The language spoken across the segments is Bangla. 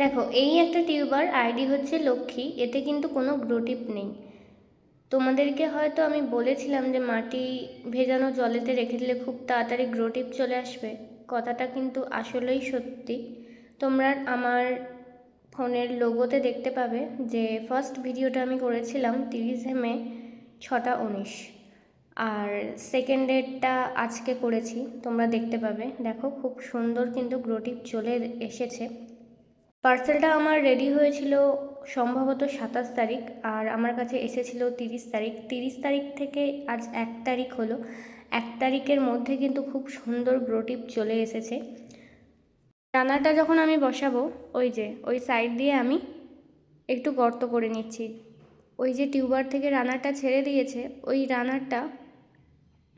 দেখো, এই একটা টিউবার, আইডি হচ্ছে লক্ষ্মী। এতে কিন্তু কোনো গ্রো টিপ নেই। তোমাদেরকে হয়তো আমি বলেছিলাম যে মাটি ভেজানো জলেতে রেখে দিলে খুব তাড়াতাড়ি গ্রো টিপ চলে আসবে। কথাটা কিন্তু আসলেই সত্যি। তোমরা আমার ফোনের লোগোতে দেখতে পাবে যে ফার্স্ট ভিডিওটা আমি করেছিলাম 30 মে 6টা 19, আর সেকেন্ডেরটা আজকে করেছি, তোমরা দেখতে পাবে। দেখো, খুব সুন্দর কিন্তু গ্রো টিপ চলে এসেছে। পার্সেলটা আমার রেডি হয়েছিল সম্ভবত 27 তারিখ, আর আমার কাছে এসেছিল 30 তারিখ। 30 তারিখ থেকে আজ 1 তারিখ হলো। 1 তারিখের মধ্যে কিন্তু খুব সুন্দর গ্রো টিপ চলে এসেছে। রানারটা যখন আমি বসাবো, ওই সাইড দিয়ে আমি একটু গর্ত করে নিচ্ছি। ওই যে টিউবার থেকে রানারটা ছেড়ে দিয়েছে, ওই রানারটা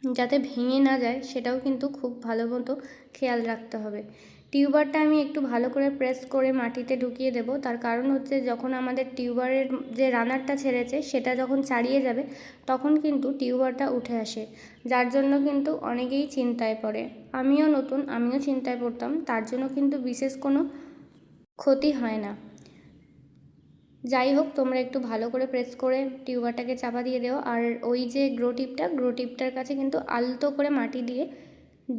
যাতে ভেঙে না যায় সেটাও কিন্তু খুব ভালো মতো খেয়াল রাখতে হবে। টিউবারটা আমি একটু ভালো করে প্রেস করে মাটিতে ঢুকিয়ে দেব। তার কারণ হচ্ছে, যখন আমাদের টিউবারের যে রানারটা ছেড়েছে সেটা যখন ছাড়িয়ে যাবে তখন কিন্তু টিউবারটা উঠে আসে, যার জন্য কিন্তু অনেকেই চিন্তায় পড়ে। আমিও নতুন, আমিও চিন্তায় পড়তাম। তার জন্য কিন্তু বিশেষ কোনো ক্ষতি হয় না। যাই হোক, তোমরা একটু ভালো করে প্রেস করে টিউবারটাকে চাপা দিয়ে দেও। আর ওই যে গ্রো টিপটার কাছে কিন্তু আলতো করে মাটি দিয়ে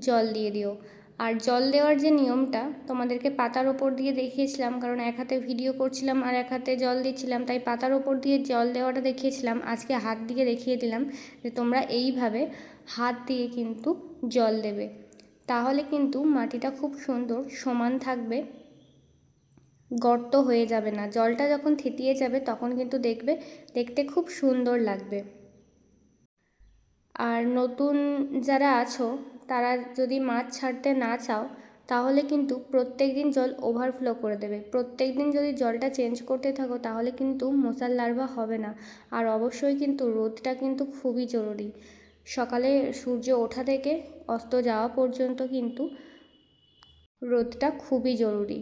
জল দিয়ে দিও। আর জল দেওয়ার যে নিয়মটা তোমাদেরকে পাতার ওপর দিয়ে দেখিয়েছিলাম, কারণ এক হাতে ভিডিও করছিলাম আর এক হাতে জল দিচ্ছিলাম, তাই পাতার ওপর দিয়ে জল দেওয়াটা দেখিয়েছিলাম। আজকে হাত দিয়ে দেখিয়ে দিলাম যে তোমরা এইভাবে হাত দিয়ে কিন্তু জল দেবে। তাহলে কিন্তু মাটিটা খুব সুন্দর সমান থাকবে, গর্ত হয়ে যাবে না। জলটা যখন থিতিয়ে যাবে তখন কিন্তু দেখতে খুব সুন্দর লাগবে। আর নতুন যারা আছো, তারা যদি মাছ ছাড়তে না চাও তাহলে কিন্তু প্রত্যেক দিন জল ওভারফ্লো করে দেবে। প্রত্যেক দিন যদি জলটা চেঞ্জ করতে থাকো তাহলে কিন্তু মশার লার্ভা হবে না। আর অবশ্যই কিন্তু রোদটা কিন্তু খুবই জরুরি। সকালে সূর্য ওঠা থেকে অস্ত যাওয়া পর্যন্ত কিন্তু রোদটা খুবই জরুরি।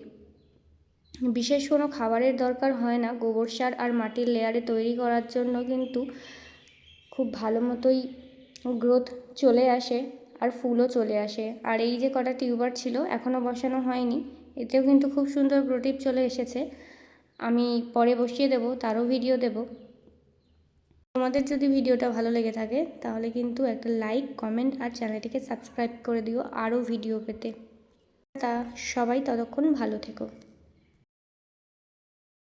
বিশেষ কোনো খাবারের দরকার হয় না, গোবর সার আর মাটির লেয়ারে তৈরি করার জন্য কিন্তু খুব ভালো মতোই গ্রোথ চলে আসে আর ফুলও চলে আসে। আর এই যে কটা টিউবার ছিল এখনও বসানো হয়নি, এতেও কিন্তু খুব সুন্দর গ্রো টিপ চলে এসেছে। আমি পরে বসিয়ে দেব, তারও ভিডিও দেব। তোমাদের যদি ভিডিওটা ভালো লেগে থাকে তাহলে কিন্তু একটা লাইক, কমেন্ট আর চ্যানেলটিকে সাবস্ক্রাইব করে দিও আরও ভিডিও পেতে। তা সবাই ততক্ষণ ভালো থেকো।